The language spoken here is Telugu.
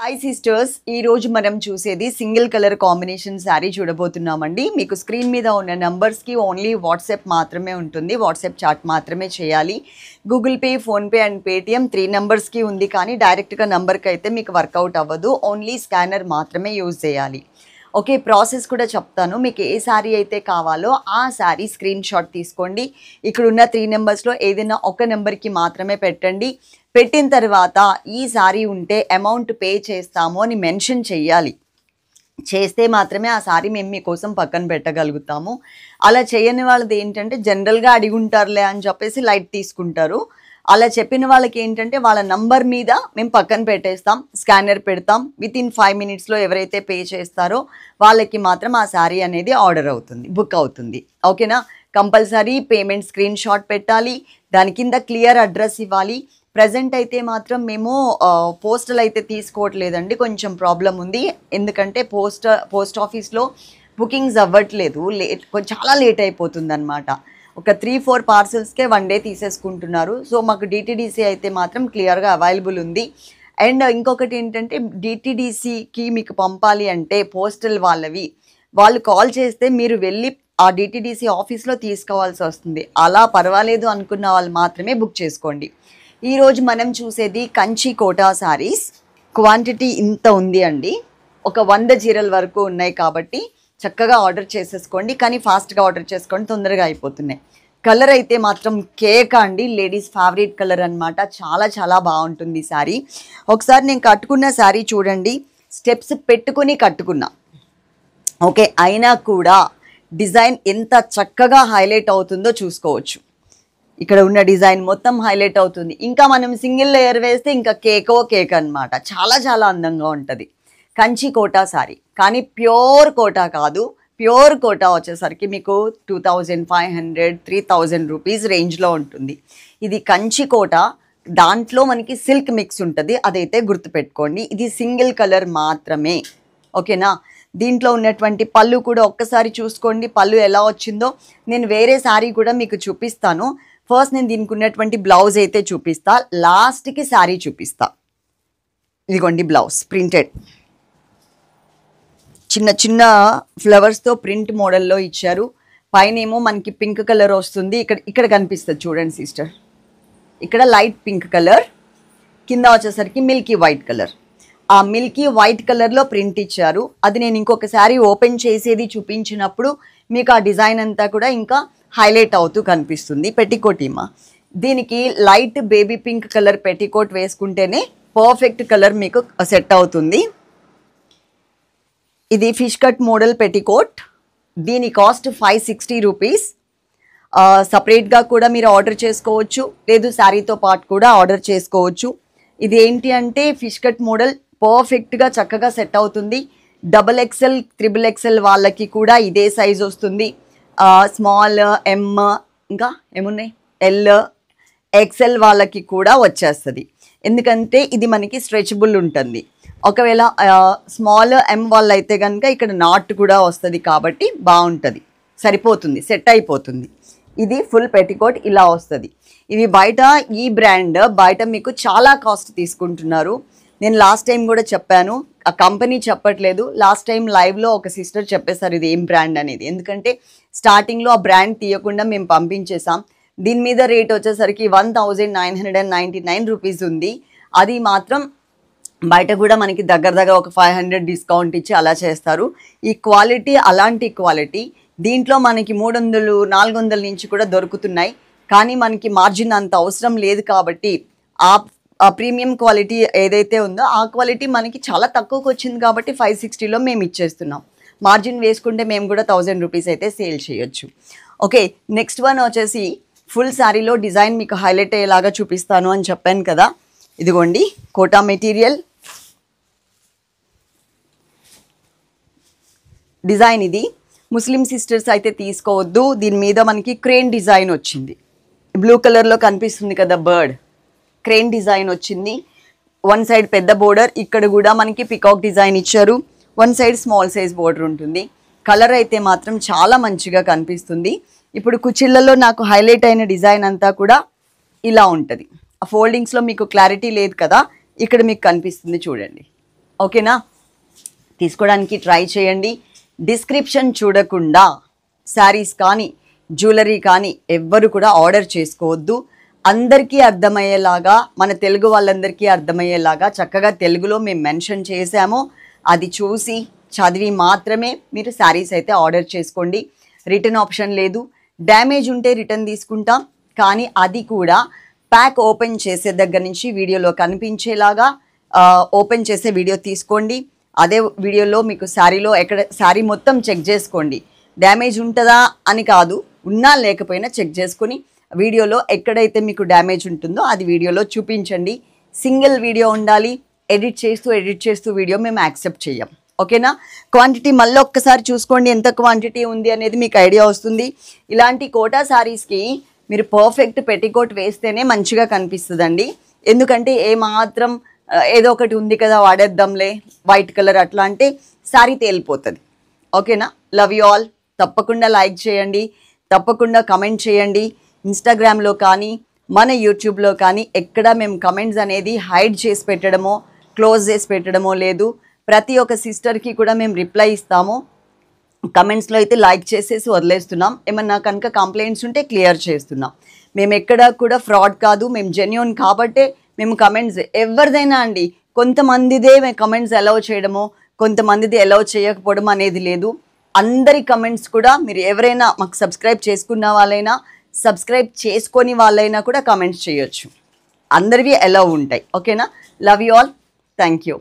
హాయ్ సిస్టర్స్, ఈ రోజు మనం చూసేది సింగిల్ కలర్ కాంబినేషన్ శారీ చూడబోతున్నామండి. మీకు స్క్రీన్ మీద ఉన్న నంబర్స్కి ఓన్లీ వాట్సాప్ మాత్రమే ఉంటుంది. వాట్సాప్ చాట్ మాత్రమే చేయాలి. Google pay, PhonePe and Paytm 3 నెంబర్స్కి ఉంది, కానీ డైరెక్ట్గా నంబర్కి అయితే మీకు వర్కౌట్ అవ్వదు. ఓన్లీ స్కానర్ మాత్రమే యూజ్ చేయాలి. ఓకే, ప్రాసెస్ కూడా చెప్తాను. మీకు ఏ శారీ అయితే కావాలో ఆ శారీ స్క్రీన్ షాట్ తీసుకోండి. ఇక్కడ ఉన్న 3 నెంబర్స్లో ఏదైనా ఒక నెంబర్కి మాత్రమే పెట్టండి. పెట్టిన తర్వాత ఈ శారీ ఉంటే అమౌంట్ పే చేస్తాము అని మెన్షన్ చెయ్యాలి. చేస్తే మాత్రమే ఆ శారీ మేము మీకోసం పక్కన పెట్టగలుగుతాము. అలా చేయని వాళ్ళది ఏంటంటే జనరల్గా అడిగి ఉంటారులే అని చెప్పేసి లైట్ తీసుకుంటారు. అలా చెప్పిన వాళ్ళకి ఏంటంటే వాళ్ళ నంబర్ మీద మేము పక్కన పెట్టేస్తాం, స్కానర్ పెడతాం. వితిన్ 5 మినిట్స్లో ఎవరైతే పే చేస్తారో వాళ్ళకి మాత్రం ఆ శారీ అనేది ఆర్డర్ అవుతుంది, బుక్ అవుతుంది. ఓకేనా? కంపల్సరీ పేమెంట్ స్క్రీన్ షాట్ పెట్టాలి. దాని కింద క్లియర్ అడ్రస్ ఇవ్వాలి. ప్రజెంట్ అయితే మాత్రం మేము పోస్టల్ అయితే తీసుకోవట్లేదండి, కొంచెం ప్రాబ్లం ఉంది. ఎందుకంటే పోస్ట్ ఆఫీస్లో బుకింగ్స్ అవ్వట్లేదు, చాలా లేట్ అయిపోతుంది అనమాట. ఒక 3-4 పార్సల్స్కే 1 డే తీసేసుకుంటున్నారు. సో మాకు డిటిడిసి అయితే మాత్రం క్లియర్గా అవైలబుల్ ఉంది. అండ్ ఇంకొకటి ఏంటంటే డిటిడిసికి మీకు పంపాలి అంటే పోస్టల్ వాళ్ళు కాల్ చేస్తే మీరు వెళ్ళి ఆ డిటిడిసి ఆఫీస్లో తీసుకోవాల్సి వస్తుంది. అలా పర్వాలేదు అనుకున్న వాళ్ళు మాత్రమే బుక్ చేసుకోండి. ఈరోజు మనం చూసేది కంచి కోటా శారీస్. క్వాంటిటీ ఇంత ఉంది అండి, ఒక 100 చీరల వరకు ఉన్నాయి. కాబట్టి చక్కగా ఆర్డర్ చేసేసుకోండి, కానీ ఫాస్ట్గా ఆర్డర్ చేసుకోండి, తొందరగా అయిపోతున్నాయి. కలర్ అయితే మాత్రం కేక్ అండి, లేడీస్ ఫేవరెట్ కలర్ అనమాట. చాలా చాలా బాగుంటుంది శారీ. ఒకసారి నేను కట్టుకున్న శారీ చూడండి, స్టెప్స్ పెట్టుకుని కట్టుకున్నా. ఓకే, అయినా కూడా డిజైన్ ఎంత చక్కగా హైలైట్ అవుతుందో చూసుకోవచ్చు. ఇక్కడ ఉన్న డిజైన్ మొత్తం హైలైట్ అవుతుంది. ఇంకా మనం సింగిల్ లేయర్ వేస్తే ఇంకా కేక్ అనమాట. చాలా చాలా అందంగా ఉంటుంది కంచి కోటా శారీ. కానీ ప్యూర్ కోటా కాదు. ప్యూర్ కోటా వచ్చేసరికి మీకు 2500-3000 రూపీస్ రేంజ్లో ఉంటుంది. ఇది కంచి కోటా, దాంట్లో మనకి సిల్క్ మిక్స్ ఉంటుంది, అదైతే గుర్తుపెట్టుకోండి. ఇది సింగిల్ కలర్ మాత్రమే. ఓకేనా? దీంట్లో ఉన్నటువంటి పళ్ళు కూడా ఒక్కసారి చూసుకోండి, పళ్ళు ఎలా వచ్చిందో. నేను వేరే శారీ కూడా మీకు చూపిస్తాను. ఫస్ట్ నేను దీనికి ఉన్నటువంటి బ్లౌజ్ అయితే చూపిస్తా, లాస్ట్కి శారీ చూపిస్తా. ఇదిగోండి బ్లౌజ్, ప్రింటెడ్ చిన్న చిన్న ఫ్లవర్స్తో ప్రింట్ మోడల్లో ఇచ్చారు. పైన ఏమో మనకి పింక్ కలర్ వస్తుంది. ఇక్కడ కనిపిస్తుంది చూడండి సిస్టర్, ఇక్కడ లైట్ పింక్ కలర్, కింద వచ్చేసరికి మిల్కీ వైట్ కలర్. ఆ మిల్కీ వైట్ కలర్లో ప్రింట్ ఇచ్చారు. అది నేను ఇంకొక శారీ ఓపెన్ చేసేది చూపించినప్పుడు మీకు ఆ డిజైన్ అంతా కూడా ఇంకా హైలైట్ అవుతూ కనిపిస్తుంది. పెట్టికోట్ ఏమా, దీనికి light baby pink colour petticoat వేసుకుంటేనే పర్ఫెక్ట్ కలర్ మీకు సెట్ అవుతుంది. ఇది ఫిష్ కట్ మోడల్ పెట్టికోట్. దీని కాస్ట్ 560 రూపీస్. సపరేట్గా కూడా మీరు ఆర్డర్ చేసుకోవచ్చు, లేదు శారీతో పాటు కూడా ఆర్డర్ చేసుకోవచ్చు. ఇది ఏంటి అంటే ఫిష్ కట్ మోడల్, పర్ఫెక్ట్గా చక్కగా సెట్ అవుతుంది. XXL, XXL వాళ్ళకి కూడా ఇదే సైజ్ వస్తుంది. స్మాల్, ఎమ్, ఇంకా ఏమున్నాయి, ఎల్, XL వాళ్ళకి కూడా వచ్చేస్తుంది. ఎందుకంటే ఇది మనకి స్ట్రెచబుల్ ఉంటుంది. ఒకవేళ స్మాల్ ఎం వాళ్ళు అయితే కనుక ఇక్కడ నాట్ కూడా వస్తుంది, కాబట్టి బాగుంటుంది, సరిపోతుంది, సెట్ అయిపోతుంది. ఇది ఫుల్ పెట్టికోట్ ఇలా వస్తుంది. ఇవి బయట ఈ బ్రాండ్ బయట మీకు చాలా కాస్ట్ తీసుకుంటున్నారు. నేను లాస్ట్ టైం కూడా చెప్పాను, ఆ కంపెనీ చెప్పట్లేదు. లాస్ట్ టైం లైవ్లో ఒక సిస్టర్ చెప్పేశారు ఇది ఏం బ్రాండ్ అనేది. ఎందుకంటే స్టార్టింగ్లో ఆ బ్రాండ్ తీయకుండా మేము పంపించేసాం. దీని మీద రేట్ వచ్చేసరికి 1999 రూపీస్ ఉంది. అది మాత్రం బయట కూడా మనకి దగ్గర ఒక 500 డిస్కౌంట్ ఇచ్చి అలా చేస్తారు. ఈ క్వాలిటీ అలాంటి క్వాలిటీ. దీంట్లో మనకి 300-400 నుంచి కూడా దొరుకుతున్నాయి, కానీ మనకి మార్జిన్ అంత అవసరం లేదు. కాబట్టి ఆ ప్రీమియం క్వాలిటీ ఏదైతే ఉందో ఆ క్వాలిటీ మనకి చాలా తక్కువకి వచ్చింది, కాబట్టి 560లో మేము ఇచ్చేస్తున్నాం. మార్జిన్ వేసుకుంటే మేము కూడా 1000 రూపీస్ అయితే సేల్ చేయొచ్చు. ఓకే, నెక్స్ట్ వన్ వచ్చేసి ఫుల్ శారీలో డిజైన్ మీకు హైలైట్ అయ్యేలాగా చూపిస్తాను అని చెప్పాను కదా. ఇదిగోండి కోటా మెటీరియల్ డిజైన్. ఇది ముస్లిం సిస్టర్స్ అయితే తీసుకోవద్దు. దీని మీద మనకి క్రేన్ డిజైన్ వచ్చింది, బ్లూ కలర్లో కనిపిస్తుంది కదా బర్డ్, క్రేన్ డిజైన్ వచ్చింది. వన్ సైడ్ పెద్ద బోర్డర్, ఇక్కడ కూడా మనకి పికాక్ డిజైన్ ఇచ్చారు. One side small size border ఉంటుంది. కలర్ అయితే మాత్రం చాలా మంచిగా కనిపిస్తుంది. ఇప్పుడు కుచ్చిళ్ళలో నాకు హైలైట్ అయిన డిజైన్ అంతా కూడా ఇలా ఉంటుంది. ఆ ఫోల్డింగ్స్లో మీకు క్లారిటీ లేదు కదా, ఇక్కడ మీకు కనిపిస్తుంది చూడండి. ఓకేనా, తీసుకోవడానికి ట్రై చేయండి. డిస్క్రిప్షన్ చూడకుండా శారీస్ కానీ జ్యువెలరీ కానీ ఎవ్వరు కూడా ఆర్డర్ చేసుకోవద్దు. అందరికీ అర్థమయ్యేలాగా, మన తెలుగు వాళ్ళందరికీ అర్థమయ్యేలాగా చక్కగా తెలుగులో మేము మెన్షన్ చేసాము. అది చూసి చదివి మాత్రమే మీరు శారీస్ అయితే ఆర్డర్ చేసుకోండి. రిటర్న్ ఆప్షన్ లేదు. డ్యామేజ్ ఉంటే రిటర్న్ తీసుకుంటాం, కానీ అది కూడా ప్యాక్ ఓపెన్ చేసే దగ్గర నుంచి వీడియోలో కనిపించేలాగా ఓపెన్ చేసే వీడియో తీసుకోండి. అదే వీడియోలో మీకు శారీలో ఎక్కడ శారీ మొత్తం చెక్ చేసుకోండి. డ్యామేజ్ ఉంటుందా అని కాదు, ఉన్నా లేకపోయినా చెక్ చేసుకొని వీడియోలో ఎక్కడైతే మీకు డ్యామేజ్ ఉంటుందో అది వీడియోలో చూపించండి. సింగిల్ వీడియో ఉండాలి. ఎడిట్ చేస్తూ వీడియో మేము యాక్సెప్ట్ చేయం. ఓకేనా. క్వాంటిటీ మళ్ళీ ఒక్కసారి చూసుకోండి, ఎంత క్వాంటిటీ ఉంది అనేది మీకు ఐడియా వస్తుంది. ఇలాంటి కోటా శారీస్కి మీరు పర్ఫెక్ట్ పెట్టికోట్ వేస్తేనే మంచిగా కనిపిస్తుందండి. ఎందుకంటే ఏమాత్రం ఏదో ఒకటి ఉంది కదా వాడేద్దాంలే వైట్ కలర్ అట్లా అంటే శారీ తేలిపోతుంది. ఓకేనా. Love you all. తప్పకుండా లైక్ చేయండి, తప్పకుండా కమెంట్ చేయండి. ఇన్స్టాగ్రామ్లో కానీ మన యూట్యూబ్లో కానీ ఎక్కడ మేము కమెంట్స్ అనేది హైడ్ చేసి పెట్టడమో క్లోజ్ చేసి పెట్టడమో లేదు. ప్రతి ఒక్క సిస్టర్కి కూడా మేము రిప్లై ఇస్తాము. కమెంట్స్లో అయితే లైక్ చేసేసి వదిలేస్తున్నాం. ఏమన్నా కనుక కంప్లైంట్స్ ఉంటే క్లియర్ చేస్తున్నాం. మేము ఎక్కడ కూడా ఫ్రాడ్ కాదు, మేము జెన్యూన్ కాబట్టే మేము కమెంట్స్ ఎవరిదైనా అండి, కొంతమందిదే కమెంట్స్ అలౌ చేయడమో కొంతమందిది అలౌ చేయకపోవడం అనేది లేదు. అందరి కమెంట్స్ కూడా మీరు ఎవరైనా మాకు సబ్స్క్రైబ్ చేసుకున్న వాళ్ళైనా సబ్స్క్రైబ్ చేసుకొని వాళ్ళైనా కూడా కమెంట్స్ చేయొచ్చు. అందరివి అలౌ ఉంటాయి. ఓకేనా. Love you all. Thank you.